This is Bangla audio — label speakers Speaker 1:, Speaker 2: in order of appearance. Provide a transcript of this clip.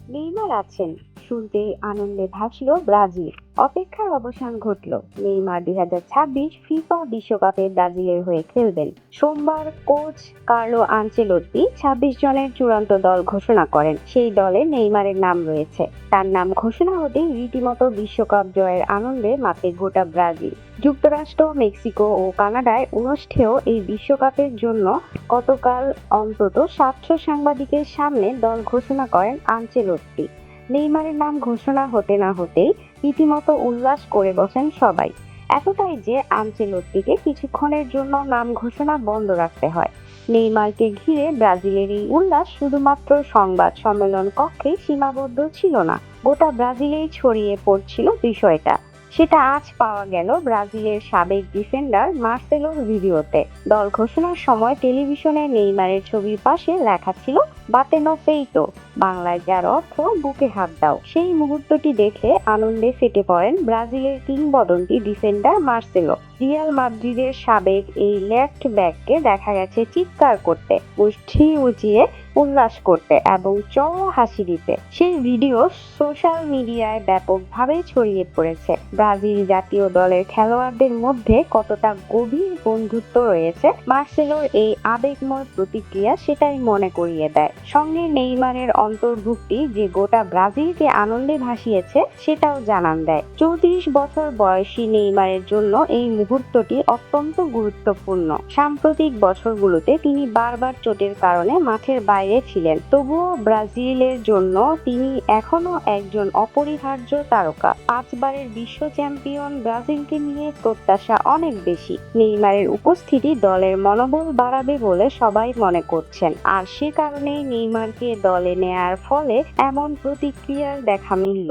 Speaker 1: নেইমার আছেন, শুনতেই আনন্দে ভাসল ব্রাজিল। অপেক্ষার অবসান ঘটল। নেইমার 2026 ফিফা বিশ্বকাপে ব্রাজিলের হয়ে খেলবেন। সোমবার কোচ কার্লো আনচেলত্তি 26 জনের চূড়ান্ত দল ঘোষণা করেন। সেই দলে নেইমারের নাম রয়েছে। তার নাম ঘোষণা হতেই রীতিমতো বিশ্বকাপ জয়ের আনন্দে মাতে গোটা ব্রাজিল। যুক্তরাষ্ট্র, মেক্সিকো ও কানাডায় অনুষ্ঠেয় এই বিশ্বকাপের জন্য গতকাল অন্তত 700 সাংবাদিকের সামনে দল ঘোষণা করেন আনচেলত্তি। নেইমারের নাম ঘোষণা হতে না হতেই রীতিমতো উল্লাস করে বসেন সবাই। এতটাই যে আনচেলত্তিকে কিছুক্ষণের জন্য নাম ঘোষণা বন্ধ রাখতে হয়। নেইমারকে ঘিরে ব্রাজিলের এই উল্লাস শুধুমাত্র সংবাদ সম্মেলন কক্ষেই সীমাবদ্ধ ছিল না, গোটা ব্রাজিলেই ছড়িয়ে পড়ছিল বিষয়টা। সেটা আজ পাওয়া গেল ব্রাজিলের সাবেক ডিফেন্ডার মার্সেলোর ভিডিওতে। দল ঘোষণার সময় টেলিভিশনে নেইমারের ছবির পাশে লেখা ছিল বাতেনো পেইটো, বাংলায় যার অর্থ বুকে হাত দাও। সেই মুহূর্তটি দেখে আনন্দে ফেটে পড়েন ব্রাজিলের কিংবদন্তি ডিফেন্ডার মার্সেলো। রিয়াল মাদ্রিদের সাবেক এই লেফট ব্যাককে দেখা গেছে চিৎকার করতে, মুষ্টি উঁচিয়ে উল্লাস করতে এবং চড় হাসি দিতে। সেই ভিডিও সোশ্যাল মিডিয়ায় ব্যাপকভাবে ছড়িয়ে পড়েছে। ব্রাজিল জাতীয় দলের খেলোয়াড়দের মধ্যে কতটা গভীর বন্ধুত্ব রয়েছে মার্সেলোর এই আবেগময় প্রতিক্রিয়া সেটাই মনে করিয়ে দেয়। সঙ্গে নেইমারের অন্তর্ভুক্তি যে গোটা ব্রাজিলকে আনন্দে ভাসিয়েছে সেটাও জানান দেয়। 34 বছর বয়সী নেইমারের জন্য এই মুহূর্তটি অত্যন্ত গুরুত্বপূর্ণ। সাম্প্রতিক বছরগুলোতে তিনি বারবার চোটের কারণে মাঠের বাইরে ছিলেন, তবুও ব্রাজিলের জন্য তিনি এখনো একজন অপরিহার্য তারকা। 5 বারের বিশ্ব চ্যাম্পিয়ন ব্রাজিলকে নিয়ে প্রত্যাশা অনেক বেশি। নেইমারের উপস্থিতি দলের মনোবল বাড়াবে বলে সবাই মনে করছেন, আর সে কারণেই নেইমারকে দলে নেয়ার ফলে এমন প্রতিক্রিয়ার দেখা মিলল।